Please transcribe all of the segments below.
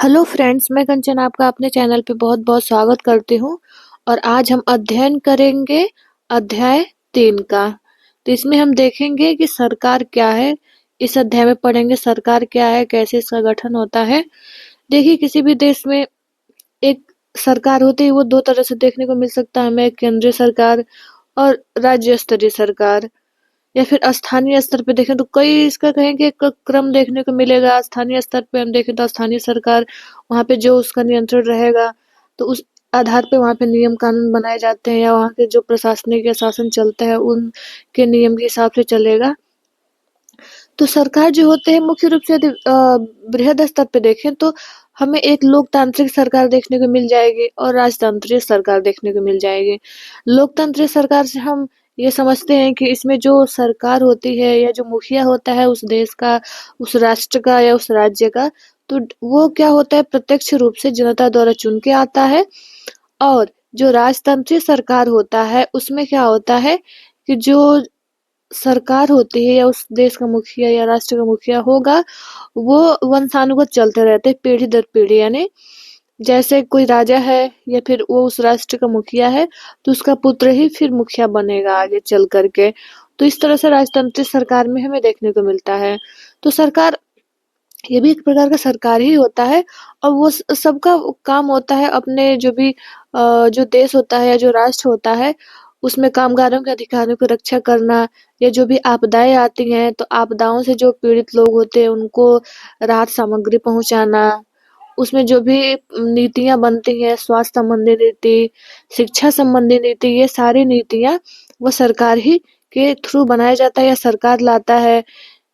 Hello friends, मैं कंचन आपका अपने चैनल पे बहुत-बहुत स्वागत करती हूँ और आज हम अध्ययन करेंगे अध्याय 3 का। तो इसमें हम देखेंगे कि सरकार क्या है, इस अध्याय में पढ़ेंगे सरकार क्या है, कैसे इसका गठन होता है। देखिए किसी भी देश में एक सरकार होती है वो 2 तरह से देखने को मिल सकता है हमें, केंद्रीय सरकार और राज्य स्तरीय सरकार। या फिर स्थानीय स्तर पे देखें तो कई इसका कहेंगे एक क्रम देखने को मिलेगा। स्थानीय स्तर पे हम देखें तो स्थानीय सरकार, वहाँ पे जो उसका नियंत्रण रहेगा तो उस आधार पे वहाँ पे नियम कानून बनाए जाते हैं या वहाँ के जो प्रशासनिक या शासन चलता है उनके नियम के हिसाब से चलेगा। तो सरकार जो होते हैं मुख्य रूप से यदि बृहद स्तर पे देखें तो हमें एक लोकतांत्रिक सरकार देखने को मिल जाएगी और राजतंत्रीय सरकार देखने को मिल जाएगी। लोकतांत्रिक सरकार से हम ये समझते हैं कि इसमें जो सरकार होती है या जो मुखिया होता है उस देश का, उस राष्ट्र का या उस राज्य का, तो वो क्या होता है प्रत्यक्ष रूप से जनता द्वारा चुन के आता है। और जो राजतंत्रीय सरकार होता है उसमें क्या होता है कि जो सरकार होती है या उस देश का मुखिया या राष्ट्र का मुखिया होगा, वो वंशानुगत चलते रहते हैं पीढ़ी दर पीढ़ी। यानी जैसे कोई राजा है या फिर वो उस राष्ट्र का मुखिया है तो उसका पुत्र ही फिर मुखिया बनेगा आगे चल करके। तो इस तरह से राजतंत्रीय सरकार में हमें देखने को मिलता है। तो सरकार ये भी एक प्रकार का सरकार ही होता है और वो सबका काम होता है अपने जो भी जो देश होता है या जो राष्ट्र होता है उसमें कामगारों के अधिकारों की रक्षा करना, या जो भी आपदाएं आती हैं तो आपदाओं से जो पीड़ित लोग होते हैं उनको राहत सामग्री पहुंचाना, उसमें जो भी नीतियां बनती हैं, स्वास्थ्य संबंधी नीति, शिक्षा संबंधी नीति, ये सारी नीतियां वो सरकार ही के थ्रू बनाया जाता है या सरकार लाता है।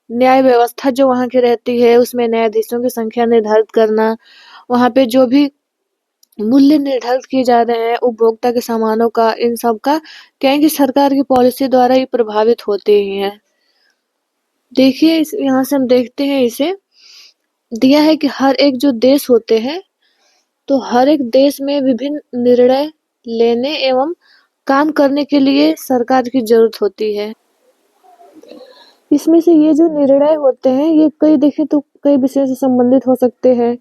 न्याय व्यवस्था जो वहाँ की रहती है उसमें न्यायाधीशों की संख्या निर्धारित करना, वहाँ पे जो भी मूल्य निर्धारित किए जा रहे हैं उपभोक्ता के सामानों का, इन सब का क्या है कि सरकार की पॉलिसी द्वारा ही प्रभावित होते ही हैं। देखिए यहाँ से हम देखते हैं इसे दिया है कि हर एक जो देश होते हैं तो हर एक देश में विभिन्न निर्णय लेने एवं काम करने के लिए सरकार की जरूरत होती है। इसमें से ये जो निर्णय होते हैं ये कई देखें तो कई विषयों से संबंधित हो सकते हैं।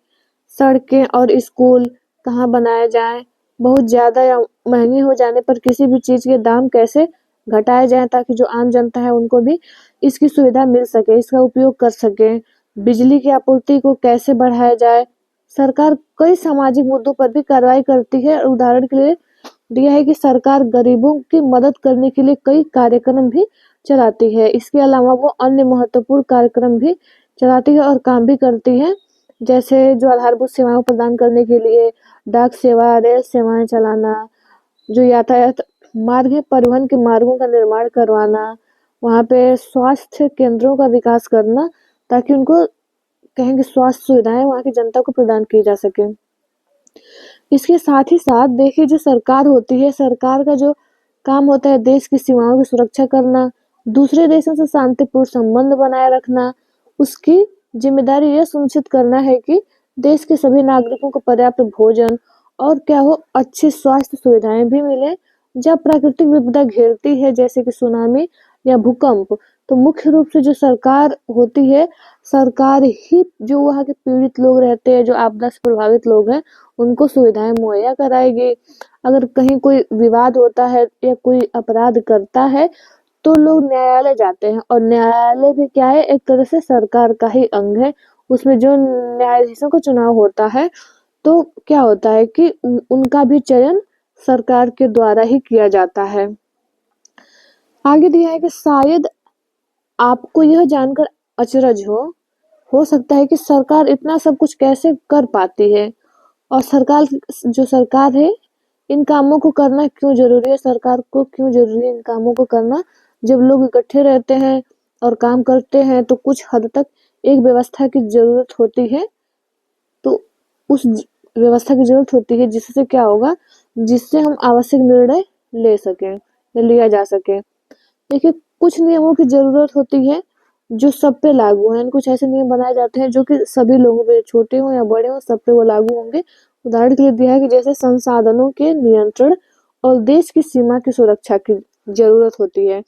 सड़कें और स्कूल कहाँ बनाए जाएं, बहुत ज़्यादा या महंगी हो जाने पर किसी भी चीज़ के दाम कैसे घटाए जाएं ताकि जो आम जनता है उनको भी इसकी सुविधा मिल सके, इसका उपयोग कर सके। बिजली की आपूर्ति को कैसे बढ़ाया जाए। सरकार कई सामाजिक मुद्दों पर भी कार्रवाई करती है। उदाहरण के लिए दिया है कि सरकार गरीबों की मदद करने के लिए कई कार्यक्रम भी चलाती है। इसके अलावा वो अन्य महत्वपूर्ण कार्यक्रम भी चलाती है और काम भी करती है, जैसे जो आधारभूत सेवाओं प्रदान करने के लिए डाक सेवा, रेल सेवाएं चलाना, जो यातायात मार्ग है परिवहन के मार्गों का निर्माण करवाना, वहाँ पे स्वास्थ्य केंद्रों का विकास करना ताकि उनको कहेंगे स्वास्थ्य सुविधाएं वहाँ की जनता को प्रदान की जा सके। इसके साथ ही साथ देखिए जो सरकार होती है, सरकार का जो काम होता है देश की सीमाओं की सुरक्षा करना, दूसरे देशों से शांतिपूर्ण संबंध बनाए रखना। उसकी जिम्मेदारी यह सुनिश्चित करना है कि देश के सभी नागरिकों को पर्याप्त भोजन और क्या हो अच्छी स्वास्थ्य सुविधाएं भी मिले। जब प्राकृतिक विपदा घेरती है जैसे कि सुनामी या भूकंप, तो मुख्य रूप से जो सरकार होती है, सरकार ही जो वहाँ के पीड़ित लोग रहते हैं, जो आपदा से प्रभावित लोग हैं, उनको सुविधाएं मुहैया कराएगी। अगर कहीं कोई विवाद होता है या कोई अपराध करता है तो लोग न्यायालय जाते हैं और न्यायालय भी क्या है एक तरह से सरकार का ही अंग है। उसमें जो न्यायाधीशों का चुनाव होता है तो क्या होता है कि उनका भी चयन सरकार के द्वारा ही किया जाता है। आगे दिया है कि शायद आपको यह जानकर अचरज हो सकता है कि सरकार इतना सब कुछ कैसे कर पाती है और सरकार है इन कामों को करना क्यों जरूरी है, सरकार को क्यों जरूरी है इन कामों को करना। जब लोग इकट्ठे रहते हैं और काम करते हैं तो कुछ हद तक एक व्यवस्था की जरूरत होती है, तो उस व्यवस्था की जरूरत होती है जिससे क्या होगा, जिससे हम आवश्यक निर्णय ले सकें या लिया जा सके। देखिए कुछ नियमों की जरूरत होती है जो सब पे लागू हैं। कुछ ऐसे नियम बनाए जाते हैं जो कि सभी लोगों पे, छोटे हों या बड़े हों, सब पे वो लागू होंगे। उदाहरण के लिए दिया है कि जैसे संसाधनों के नियंत्रण और देश की सीमा की सुरक्षा की जरूरत होती है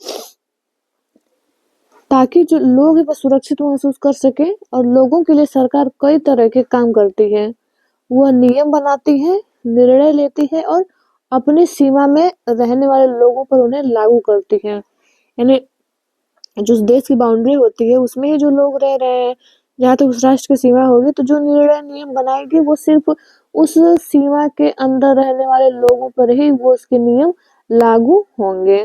ताकि जो लोग हैं वो सुरक्षित महसूस कर सके। और लोगों के लिए सरकार कई तरह के काम करती है। वह नियम बनाती है, निर्णय लेती है और अपनी सीमा में रहने वाले लोगों पर उन्हें लागू करती है। यानी जो देश की बाउंड्री होती है उसमें ही जो लोग रह रहे हैं, जहाँ तक उस राष्ट्र की सीमा होगी, तो जो निर्णय नियम बनाएगी वो सिर्फ उस सीमा के अंदर रहने वाले लोगों पर ही वो उसके नियम लागू होंगे।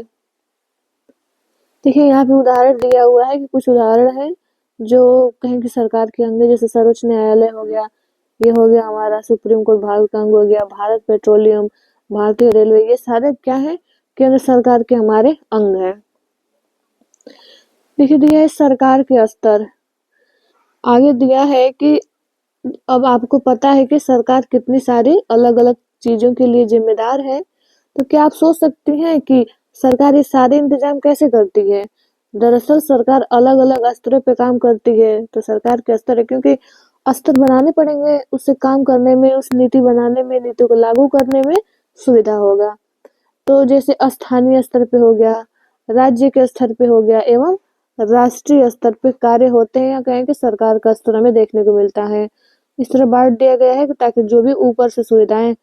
देखिए यहाँ पे उदाहरण दिया हुआ है कि कुछ उदाहरण है जो कहीं की सरकार के अंग, जैसे सर्वोच्च न्यायालय हो गया, ये हो गया हमारा सुप्रीम कोर्ट भारत का अंग हो गया, भारत पेट्रोलियम, भारतीय रेलवे, ये सारे क्या है, केंद्र सरकार के हमारे अंग है। देखिए दिया है सरकार के स्तर, आगे दिया है कि अब आपको पता है कि सरकार कितनी सारी अलग अलग चीजों के लिए जिम्मेदार है, तो क्या आप सोच सकती हैं कि सरकार ये सारे इंतजाम कैसे करती है। दरअसल सरकार अलग अलग स्तरों पे काम करती है, तो सरकार के स्तर है क्योंकि स्तर बनाने पड़ेंगे, उससे काम करने में, उस नीति बनाने में, नीति को लागू करने में सुविधा होगा। तो जैसे स्थानीय स्तर पे हो गया, राज्य के स्तर पे हो गया एवं राष्ट्रीय स्तर पे कार्य होते हैं, या कहें कि सरकार का स्तर हमें देखने को मिलता है। इस तरह बांट दिया गया है कि ताकि जो भी ऊपर से सुविधाएं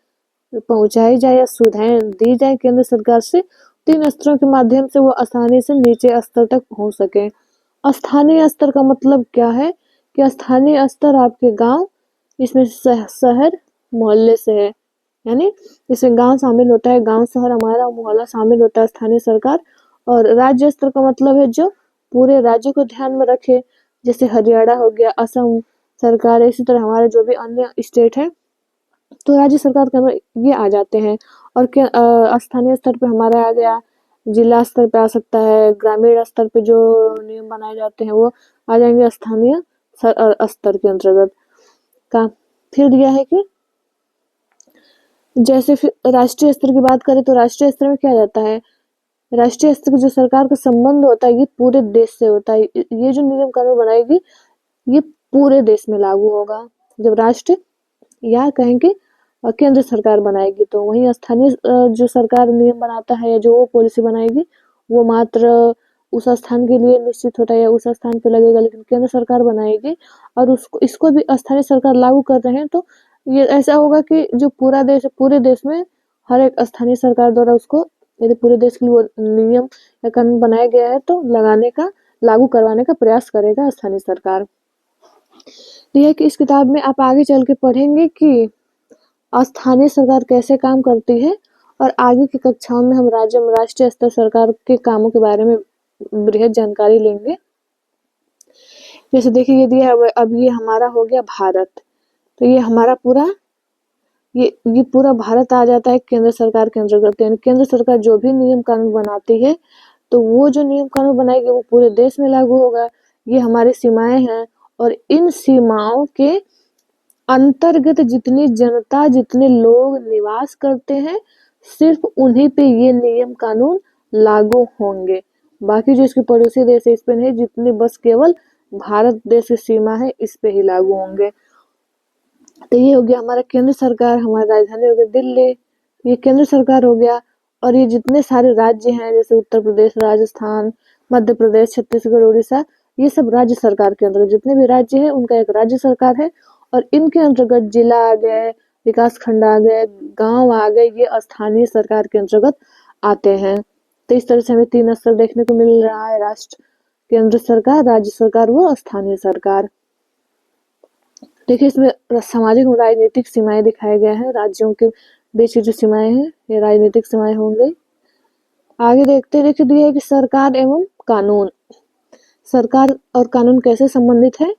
पहुंचाई जाए या सुविधाएं दी जाए केंद्र सरकार से, 3 स्तरों के माध्यम से वो आसानी से नीचे स्तर तक पहुंच सके। स्थानीय स्तर का मतलब क्या है कि स्थानीय स्तर आपके गांव, इसमें शहर मोहल्ले से है, यानी इसमें गांव शामिल होता है, गांव शहर हमारा मोहल्ला शामिल होता है स्थानीय सरकार। और राज्य स्तर का मतलब है जो पूरे राज्य को ध्यान में रखे, जैसे हरियाणा हो गया, असम सरकार, इसी तरह हमारे जो भी अन्य स्टेट है, तो राज्य सरकार के अंदर ये आ जाते हैं। और स्थानीय स्तर पे हमारा आ गया, जिला स्तर पे आ सकता है, ग्रामीण स्तर पे जो नियम बनाए जाते हैं वो आ जाएंगे स्थानीय स्तर के अंतर्गत का। फिर दिया है कि जैसे फिर राष्ट्रीय स्तर की बात करें, तो राष्ट्रीय स्तर में क्या जाता है, राष्ट्रीय स्तर का जो सरकार का संबंध होता है ये पूरे देश से होता है। ये जो नियम कानून बनाएगी ये पूरे देश में लागू होगा। जब राष्ट्र या कहेंगे केंद्र सरकार बनाएगी, तो वहीं स्थानीय जो सरकार नियम बनाता है या जो वो पॉलिसी बनाएगी वो मात्र उस स्थान के लिए निश्चित होता है या उस स्थान पे लगेगा, लेकिन केंद्र सरकार बनाएगी और उसको इसको भी स्थानीय सरकार लागू कर रहे हैं, तो ये ऐसा होगा कि जो पूरा देश है, पूरे देश में हर एक स्थानीय सरकार द्वारा उसको, यदि पूरे देश के लिए वो नियम या कानून बनाया गया है तो लगाने का, लागू करवाने का प्रयास करेगा स्थानीय सरकार। यह कि इस किताब में आप आगे चल के पढ़ेंगे कि स्थानीय सरकार कैसे काम करती है, और आगे की कक्षाओं में हम राज्य एवं राष्ट्रीय स्तर सरकार के कामों के बारे में बृहद जानकारी लेंगे। जैसे देखिए ये दिया है, अब ये हमारा हो गया भारत, तो ये हमारा पूरा ये पूरा भारत आ जाता है केंद्र सरकार के अंतर्गत। यानी केंद्र सरकार जो भी नियम कानून बनाती है तो वो जो नियम कानून बनाएगी वो पूरे देश में लागू होगा। ये हमारी सीमाएं हैं और इन सीमाओं के अंतर्गत जितनी जनता, जितने लोग निवास करते हैं, सिर्फ उन्हीं पे ये नियम कानून लागू होंगे। बाकी जो इसके पड़ोसी देश है इस पे नहीं, जितनी बस केवल भारत देश की सीमा है इस पे ही लागू होंगे। तो ये हो गया हमारा केंद्र सरकार, हमारी राजधानी हो गई दिल्ली, ये केंद्र सरकार हो गया। और ये जितने सारे राज्य हैं जैसे उत्तर प्रदेश, राजस्थान, मध्य प्रदेश, छत्तीसगढ़, उड़ीसा, ये सब राज्य सरकार के अंतर्गत, जितने भी राज्य हैं उनका एक राज्य सरकार है और इनके अंतर्गत जिला आ गए, विकास खंड आ गए, गांव आ गए, ये स्थानीय सरकार के अंतर्गत आते हैं। तो इस तरह से हमें 3 स्तर देखने को मिल रहा है, राष्ट्र, केंद्र सरकार, राज्य सरकार व स्थानीय सरकार। देखिए इसमें सामाजिक और राजनीतिक सीमाएं दिखाए गए हैं, राज्यों के बीच की जो सीमाएं हैं ये राजनीतिक सीमाएं होंगी। आगे देखते देखिए दिया है कि सरकार एवं कानून, सरकार और कानून कैसे संबंधित है।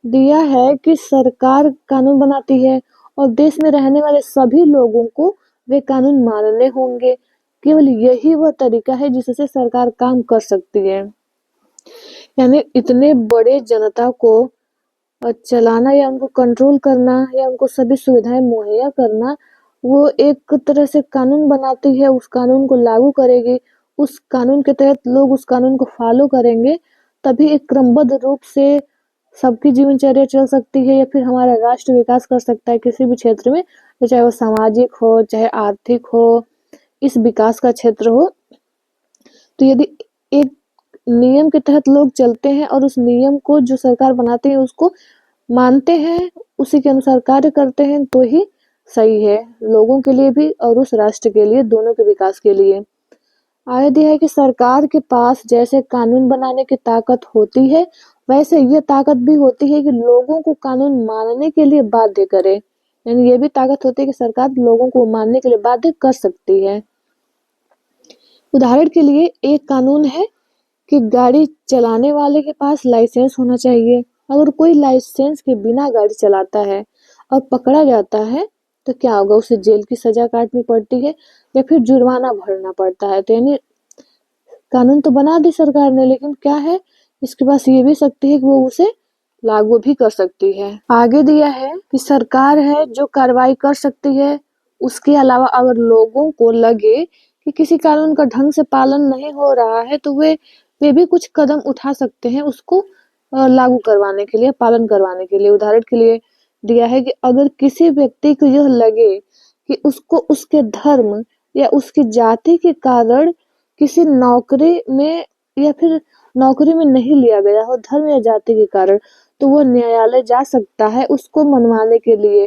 दिया है कि सरकार कानून बनाती है और देश में रहने वाले सभी लोगों को वे कानून मानने होंगे। केवल यही वह तरीका है जिससे सरकार काम कर सकती है। यानी इतने बड़े जनता को चलाना या उनको कंट्रोल करना या उनको सभी सुविधाएं मुहैया करना, वो एक तरह से कानून बनाती है, उस कानून को लागू करेगी, उस कानून के तहत लोग उस कानून को फॉलो करेंगे, तभी एक क्रमबद्ध रूप से सबकी जीवनचर्या चल सकती है या फिर हमारा राष्ट्र विकास कर सकता है किसी भी क्षेत्र में, चाहे वो सामाजिक हो, चाहे आर्थिक हो, इस विकास का क्षेत्र हो। तो यदि एक नियम के तहत लोग चलते हैं और उस नियम को जो सरकार बनाते हैं उसको मानते हैं, उसी के अनुसार कार्य करते हैं तो ही सही है, लोगों के लिए भी और उस राष्ट्र के लिए, दोनों के विकास के लिए। आगे दिया है कि सरकार के पास जैसे कानून बनाने की ताकत होती है, वैसे ये ताकत भी होती है कि लोगों को कानून मानने के लिए बाध्य करे। यानी ये भी ताकत होती है कि सरकार लोगों को मानने के लिए बाध्य कर सकती है। उदाहरण के लिए एक कानून है कि गाड़ी चलाने वाले के पास लाइसेंस होना चाहिए। अगर कोई लाइसेंस के बिना गाड़ी चलाता है और पकड़ा जाता है तो क्या होगा, उसे जेल की सजा काटनी पड़ती है या फिर जुर्माना भरना पड़ता है। तो यानी कानून तो बना दी सरकार ने, लेकिन क्या है, इसके पास ये भी शक्ति है कि वो उसे लागू भी कर सकती है। आगे दिया है कि सरकार है जो कार्रवाई कर सकती है, उसके अलावा अगर लोगों को लगे कि किसी कानून का ढंग से पालन नहीं हो रहा है तो वे भी कुछ कदम उठा सकते हैं उसको लागू करवाने के लिए, पालन करवाने के लिए। उदाहरण के लिए दिया है कि अगर किसी व्यक्ति को यह लगे कि उसको उसके धर्म या उसकी जाति के कारण किसी नौकरी में या फिर नौकरी में नहीं लिया गया हो धर्म या जाति के कारण, तो वो न्यायालय जा सकता है उसको मनवाने के लिए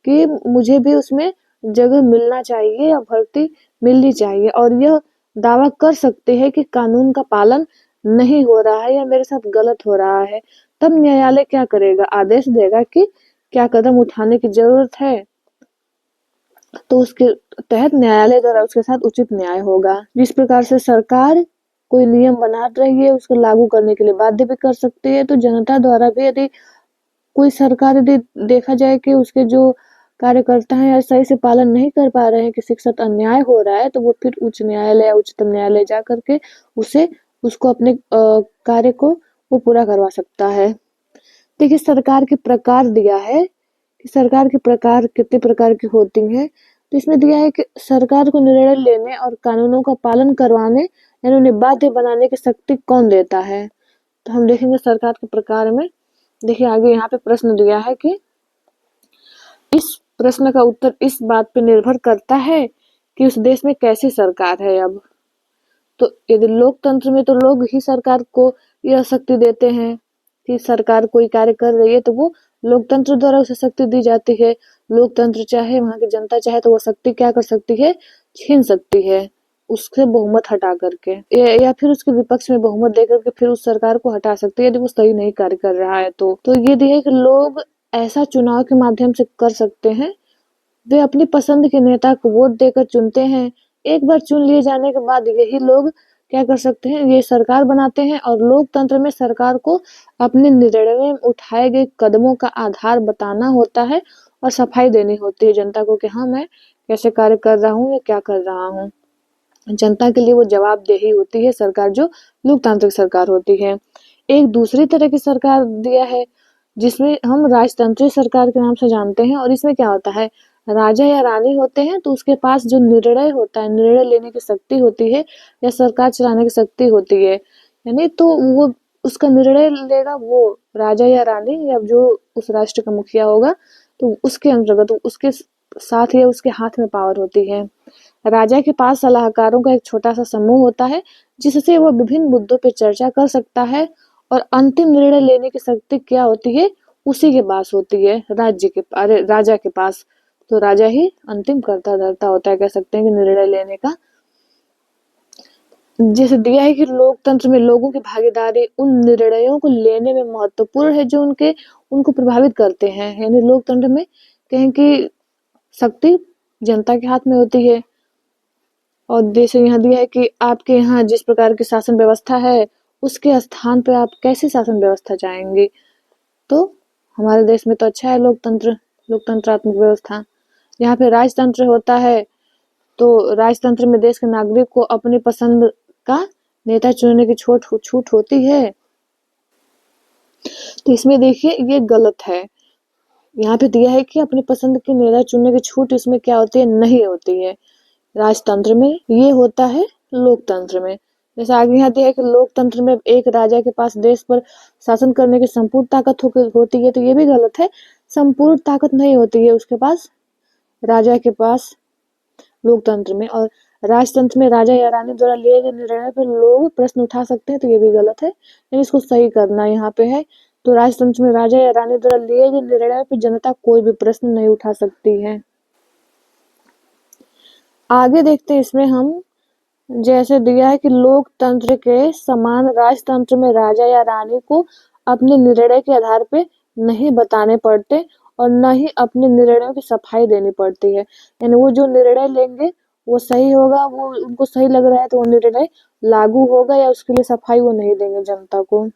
कि मुझे भी उसमें जगह मिलना चाहिए या भर्ती मिलनी चाहिए, और यह दावा कर सकते हैं कि कानून का पालन नहीं हो रहा है या मेरे साथ गलत हो रहा है। तब न्यायालय क्या करेगा, आदेश देगा कि क्या कदम उठाने की जरूरत है, तो उसके तहत न्यायालय द्वारा उसके साथ उचित न्याय होगा। जिस प्रकार से सरकार कोई नियम बना रही है उसको लागू करने के लिए बाध्य भी कर सकती है, तो जनता द्वारा भी यदि कोई सरकार यदि देखा जाए कि उसके जो कार्यकर्ता हैं या सही से पालन नहीं कर पा रहे हैं, किसी के साथ अन्याय हो रहा है, तो वो फिर उच्च न्यायालय या उच्चतम न्यायालय जा करके उसको अपने कार्य को वो पूरा करवा सकता है। देखिए सरकार के प्रकार दिया है कि सरकार के प्रकार कितने प्रकार की होती हैं। तो इसमें दिया है कि सरकार को निर्णय लेने और कानूनों का पालन करवाने यानी उन्हें बाध्य बनाने की शक्ति कौन देता है। तो हम देखेंगे सरकार के प्रकार में। देखिए आगे यहाँ पे प्रश्न दिया है कि इस प्रश्न का उत्तर इस बात पे निर्भर करता है कि उस देश में कैसी सरकार है। अब तो यदि लोकतंत्र में तो लोग ही सरकार को यह शक्ति देते हैं कि सरकार कोई कार्य कर रही है तो वो लोकतंत्र द्वारा उसे शक्ति दी जाती है। लोकतंत्र चाहे वहां की जनता चाहे तो वो शक्ति क्या कर सकती है, छीन सकती है उससे बहुमत हटा करके, या फिर उसके विपक्ष में बहुमत दे करके फिर उस सरकार को हटा सकती है यदि वो सही नहीं कार्य कर रहा है। तो ये दिया है कि लोग ऐसा चुनाव के माध्यम से कर सकते हैं। वे अपनी पसंद के नेता को वोट देकर चुनते हैं। एक बार चुन लिए जाने के बाद यही लोग क्या कर सकते हैं, ये सरकार बनाते हैं, और लोकतंत्र में सरकार को अपने निर्णय में उठाए गए कदमों का आधार बताना होता है और सफाई देनी होती है जनता को कि हाँ मैं कैसे कार्य कर रहा हूँ या क्या कर रहा हूँ। जनता के लिए वो जवाबदेही होती है सरकार, जो लोकतांत्रिक सरकार होती है। एक दूसरी तरह की सरकार दिया है जिसमें हम राजतंत्रीय सरकार के नाम से जानते हैं, और इसमें क्या होता है, राजा या रानी होते हैं तो उसके पास जो निर्णय होता है, निर्णय लेने की शक्ति होती है या सरकार चलाने की शक्ति होती है, यानी तो वो उसका निर्णय लेगा वो राजा या रानी या जो उस राष्ट्र का मुखिया होगा, तो उसके अंतर्गत उसके साथ या उसके हाथ में पावर होती है। राजा के पास सलाहकारों का एक छोटा सा समूह होता है जिससे वह विभिन्न मुद्दों पर चर्चा कर सकता है, और अंतिम निर्णय लेने की शक्ति क्या होती है, उसी के पास होती है, राजा के पास। तो राजा ही अंतिम कर्ता धर्ता होता है, कह सकते हैं कि निर्णय लेने का। जैसे दिया है कि लोकतंत्र में लोगों की भागीदारी उन निर्णयों को लेने में महत्वपूर्ण है जो उनको प्रभावित करते हैं। यानी लोकतंत्र में कहें कि शक्ति जनता के हाथ में होती है। और जैसे यहाँ दिया है कि आपके यहाँ जिस प्रकार की शासन व्यवस्था है उसके स्थान पर आप कैसी शासन व्यवस्था चाहेंगे। तो हमारे देश में तो अच्छा है लोकतंत्रात्मक व्यवस्था। यहाँ पे राजतंत्र होता है तो राजतंत्र में देश के नागरिक को अपनी पसंद का नेता चुनने की छूट होती है। तो इसमें देखिए ये गलत है। यहाँ पे दिया है कि अपनी पसंद के नेता चुनने की छूट इसमें क्या होती है, नहीं होती है राजतंत्र में, ये होता है लोकतंत्र में। जैसे आगे यहाँ दिया है कि लोकतंत्र में एक राजा के पास देश पर शासन करने की संपूर्ण ताकत होती है, तो ये भी गलत है। संपूर्ण ताकत नहीं होती है उसके पास, राजा के पास लोकतंत्र में। और राजतंत्र में राजा या रानी द्वारा लिए गए निर्णय पर लोग प्रश्न उठा सकते हैं, तो ये भी गलत है। यानी इसको सही करना यहाँ पे है। तो राजतंत्र में राजा या रानी द्वारा लिए गए निर्णय पर जनता कोई भी प्रश्न नहीं उठा सकती है। आगे देखते हैं इसमें हम, जैसे दिया है कि लोकतंत्र के समान राजतंत्र में राजा या रानी को अपने निर्णय के आधार पे नहीं बताने पड़ते और न ही अपने निर्णयों की सफाई देनी पड़ती है। यानी वो जो निर्णय लेंगे वो सही होगा, वो उनको सही लग रहा है तो वो निर्णय लागू होगा, या उसके लिए सफाई वो नहीं देंगे जनता को।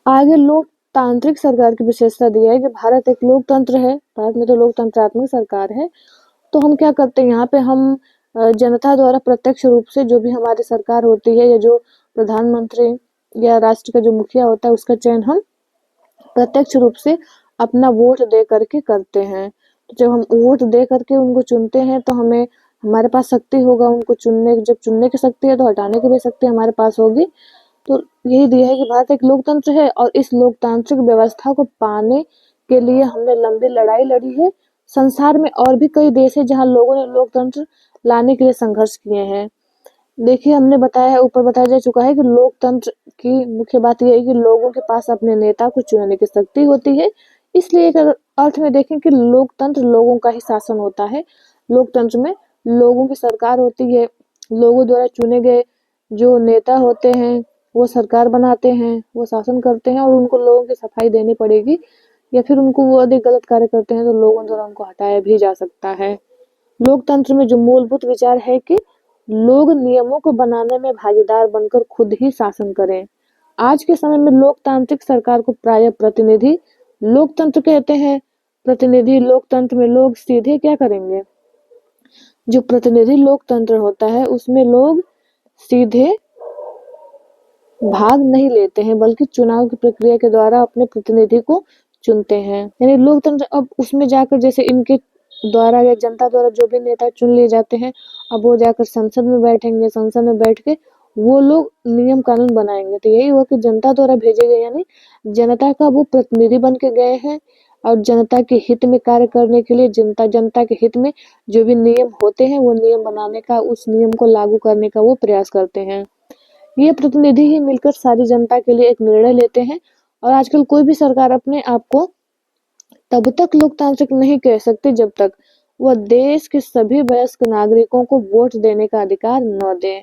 आगे लोकतांत्रिक सरकार की विशेषता दिया है कि भारत एक लोकतंत्र है, भारत में तो लोकतंत्रात्मक सरकार है। तो हम क्या करते हैं, यहाँ पे हम जनता द्वारा प्रत्यक्ष रूप से जो भी हमारी सरकार होती है या जो प्रधानमंत्री या राष्ट्र का जो मुखिया होता है उसका चयन हम प्रत्यक्ष रूप से अपना वोट दे करके करते हैं। तो जब हम वोट दे करके उनको चुनते हैं तो हमें, हमारे पास शक्ति होगा उनको चुनने, जब चुनने की शक्ति है तो हटाने की भी शक्ति हमारे पास होगी। तो यही दिया है कि भारत एक लोकतंत्र है और इस लोकतांत्रिक व्यवस्था को पाने के लिए हमने लंबी लड़ाई लड़ी है। संसार में और भी कई देश है जहाँ लोगों ने लोकतंत्र लाने के लिए संघर्ष किए हैं। देखिए, हमने बताया है, ऊपर बताया जा चुका है कि लोकतंत्र की मुख्य बात यह है कि लोगों के पास अपने नेता को चुनने की शक्ति होती है। इसलिए एक अगर अर्थ में देखें कि लोकतंत्र लोगों का ही शासन होता है। लोकतंत्र में लोगों की सरकार होती है, लोगों द्वारा चुने गए जो नेता होते हैं वो सरकार बनाते हैं, वो शासन करते हैं और उनको लोगों की सफाई देनी पड़ेगी, या फिर उनको वो अधिक गलत कार्य करते हैं तो लोगों द्वारा उनको हटाया भी जा सकता है। लोकतंत्र में जो मूलभूत विचार है कि लोग नियमों को बनाने में भागीदार बनकर खुद ही शासन करें। आज के समय में लोकतांत्रिक सरकार को प्रायः प्रतिनिधि लोकतंत्र कहते हैं। प्रतिनिधि लोकतंत्र में लोग सीधे क्या करेंगे, जो प्रतिनिधि लोकतंत्र होता है उसमें लोग सीधे भाग नहीं लेते हैं बल्कि चुनाव की प्रक्रिया के द्वारा अपने प्रतिनिधि को चुनते हैं। यानी लोकतंत्र अब उसमें जाकर जैसे इनके द्वारा या जनता द्वारा जो भी नेता चुन लिए जाते हैं, अब वो जाकर संसद में बैठेंगे, संसद में बैठ के वो लोग नियम कानून बनाएंगे। तो यही हुआ कि जनता द्वारा भेजे गए, यानी जनता का वो प्रतिनिधि बन के गए हैं और जनता के हित में कार्य करने के लिए जनता के हित में जो भी नियम होते हैं वो नियम बनाने का, उस नियम को लागू करने का वो प्रयास करते हैं। ये प्रतिनिधि ही मिलकर सारी जनता के लिए एक निर्णय लेते हैं और आजकल कोई भी सरकार अपने आप को तब तक लोकतांत्रिक नहीं कह सकती जब तक वह देश के सभी वयस्क नागरिकों को वोट देने का अधिकार न दे।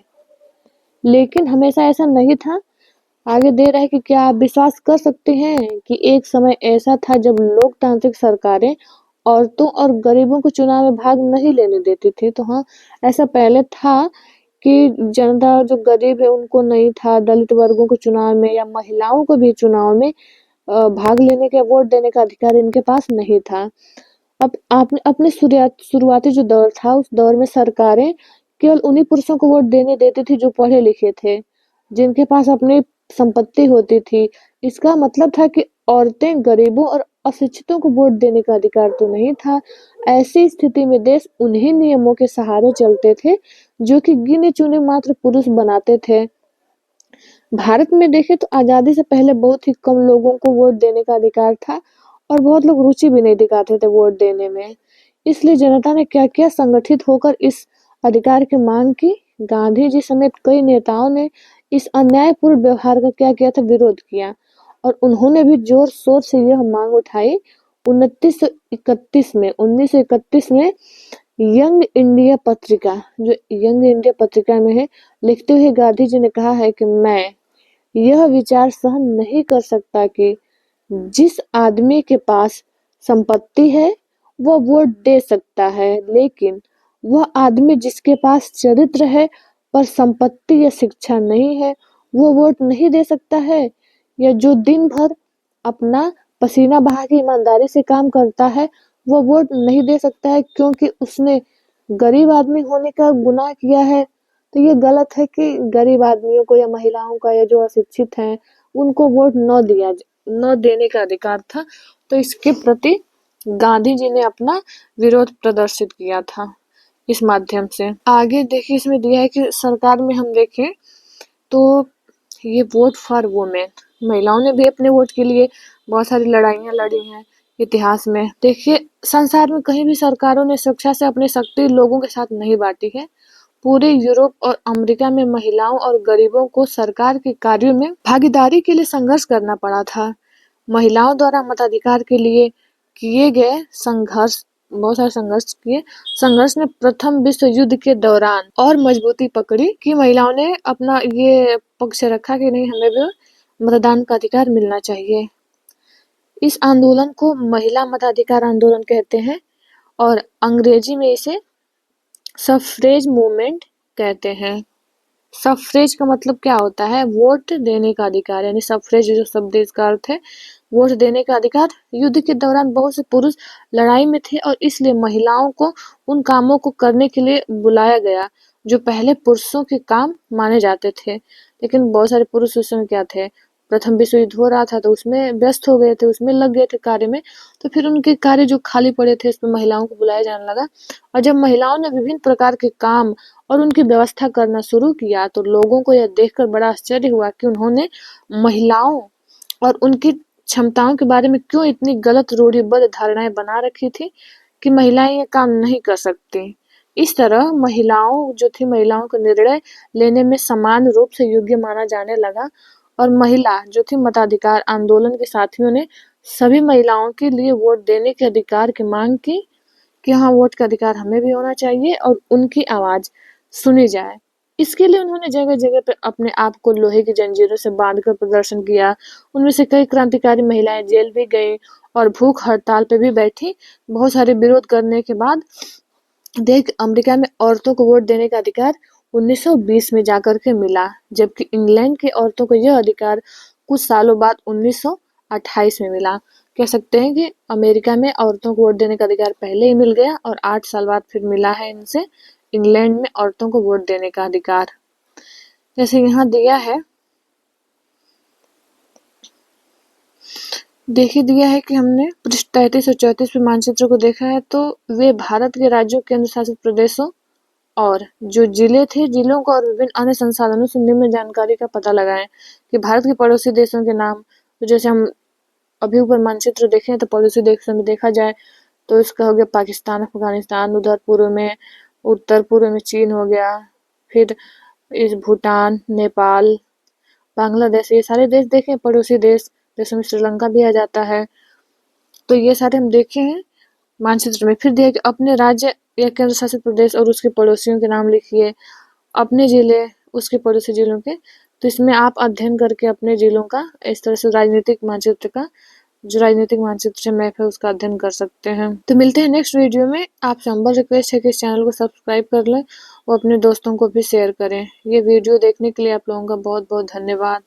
लेकिन हमेशा ऐसा नहीं था। आगे दे रहा है कि क्या आप विश्वास कर सकते हैं कि एक समय ऐसा था जब लोकतांत्रिक सरकारें औरतों और गरीबों को चुनाव में भाग नहीं लेने देती थी। तो हाँ, ऐसा पहले था कि जनता जो गरीब है उनको नहीं था, दलित वर्गों को चुनाव में या महिलाओं को भी चुनाव में भाग लेने का, वोट देने का अधिकार इनके पास नहीं था। अब आपने अपने शुरुआती जो दौर था उस दौर में सरकारें केवल उन्हीं पुरुषों को वोट देने देती थी जो पढ़े लिखे थे, जिनके पास अपनी संपत्ति होती थी। इसका मतलब था कि औरतें, गरीबों और अशिक्षितों को वोट देने का अधिकार तो नहीं था। ऐसी स्थिति में देश उन्हीं नियमों के सहारे चलते थे जो कि गिने चुने मात्र पुरुष बनाते थे। भारत में देखें तो आजादी से पहले बहुत ही कम लोगों को वोट देने का अधिकार था और बहुत लोग रुचि भी नहीं दिखाते थे वोट देने में। इसलिए जनता ने क्या किया, संगठित होकर इस अधिकार की मांग की। गांधी जी समेत कई नेताओं ने इस अन्यायपूर्ण व्यवहार का क्या किया था, विरोध किया और उन्होंने भी जोर शोर से यह मांग उठाई। 1931 में यंग इंडिया पत्रिका, जो यंग इंडिया पत्रिका में है, लिखते हुए गांधी जी ने कहा है कि मैं यह विचार सहन नहीं कर सकता कि जिस आदमी के पास संपत्ति है वह वोट दे सकता है, लेकिन वह आदमी जिसके पास चरित्र है पर संपत्ति या शिक्षा नहीं है वो वोट नहीं दे सकता है, या जो दिन भर अपना पसीना बहा के ईमानदारी से काम करता है वो वोट नहीं दे सकता है क्योंकि उसने गरीब आदमी होने का गुनाह किया है। तो ये गलत है कि गरीब आदमियों को या महिलाओं का या जो अशिक्षित हैं उनको वोट न देने का अधिकार था। तो इसके प्रति गांधी जी ने अपना विरोध प्रदर्शित किया था इस माध्यम से। आगे देखिए, इसमें दिया है कि सरकार में हम देखें तो ये वोट फॉर वुमेन, महिलाओं ने भी अपने वोट के लिए बहुत सारी लड़ाइयाँ लड़ी हैं इतिहास में। देखिए, संसार में कहीं भी सरकारों ने शिक्षा से अपनी शक्ति लोगों के साथ नहीं बांटी है। पूरे यूरोप और अमेरिका में महिलाओं और गरीबों को सरकार के कार्यों में भागीदारी के लिए संघर्ष करना पड़ा था। महिलाओं द्वारा मताधिकार के लिए किए गए संघर्ष, बहुत सारे संघर्ष किए। संघर्ष ने प्रथम विश्व युद्ध के दौरान और मजबूती पकड़ी कि महिलाओं ने अपना ये पक्ष रखा कि नहीं, हमें भी मतदान का अधिकार मिलना चाहिए। इस आंदोलन को महिला मताधिकार आंदोलन कहते हैं और अंग्रेजी में इसे सफरेज मूवमेंट कहते हैं। सफरेज का मतलब क्या होता है? वोट देने का अधिकार, यानी सफरेज जो शब्द इसका अर्थ है वोट देने का अधिकार। युद्ध के दौरान बहुत से पुरुष लड़ाई में थे और इसलिए महिलाओं को उन कामों को करने के लिए बुलाया गया जो पहले पुरुषों के काम माने जाते थे। लेकिन बहुत सारे पुरुष उस समय क्या थे, प्रथम विश्व युद्ध हो रहा था तो उसमें व्यस्त हो गए थे, उसमें लग गए थे कार्य में, तो फिर उनके कार्य जो खाली पड़े थे इसमें महिलाओं को बुलाया जाने लगा। और जब महिलाओं ने विभिन्न प्रकार के काम और उनकी व्यवस्था करना शुरू किया तो लोगों को यह देखकर बड़ा आश्चर्य हुआ कि उन्होंने महिलाओं और उनकी क्षमताओं के बारे में क्यों इतनी गलत रूढ़िबद्ध धारणाएं बना रखी थी कि महिलाएं ये काम नहीं कर सकती। इस तरह महिलाओं जो थी, महिलाओं को निर्णय लेने में समान रूप से योग्य माना जाने लगा और महिला जो थी मताधिकार आंदोलन के साथियों ने सभी महिलाओं के लिए वोट देने के अधिकार की मांग की कि हाँ, वोट का अधिकार हमें भी होना चाहिए और उनकी आवाज सुनी जाए। इसके लिए उन्होंने जगह जगह पर अपने आप को लोहे की जंजीरों से बांधकर प्रदर्शन किया। उनमें से कई क्रांतिकारी महिलाएं जेल भी गई और भूख हड़ताल पे भी बैठी। बहुत सारे विरोध करने के बाद देख अमेरिका में औरतों को वोट देने का अधिकार 1920 में जाकर के मिला, जबकि इंग्लैंड की औरतों को यह अधिकार कुछ सालों बाद 1928 में मिला। कह सकते हैं कि अमेरिका में औरतों को वोट देने का अधिकार पहले ही मिल गया और 8 साल बाद फिर मिला है इनसे इंग्लैंड में औरतों को वोट देने का अधिकार। जैसे यहाँ दिया है, देखिए दिया है कि हमने पृष्ठ 33 और 34 पे मानचित्र को देखा है तो वे भारत के राज्यों, केंद्र शासित प्रदेशों और जो जिले थे, जिलों को और विभिन्न अन्य संसाधनों से निम्न जानकारी का पता लगाएं कि भारत के पड़ोसी देशों के नाम। तो जैसे हम अभी ऊपर मानचित्र देखें तो पड़ोसी देशों में देखा जाए तो इसका हो गया पाकिस्तान, अफगानिस्तान, उधर पूर्व में, उत्तर पूर्व में चीन हो गया, फिर इस भूटान, नेपाल, बांग्लादेश, ये सारे देश देखें पड़ोसी देश, जैसे में श्रीलंका भी आ जाता है। तो ये सारे हम देखे हैं मानचित्र में। फिर दिया कि अपने राज्य या केंद्र शासित प्रदेश और उसके पड़ोसियों के नाम लिखिए, अपने जिले, उसके पड़ोसी जिलों के। तो इसमें आप अध्ययन करके अपने जिलों का, इस तरह से राजनीतिक मानचित्र का, जो राजनीतिक मानचित्र से मैप है उसका अध्ययन कर सकते हैं। तो मिलते हैं नेक्स्ट वीडियो में। आपसे हम्बल रिक्वेस्ट है कि इस चैनल को सब्सक्राइब कर लें और अपने दोस्तों को भी शेयर करें। ये वीडियो देखने के लिए आप लोगों का बहुत बहुत धन्यवाद।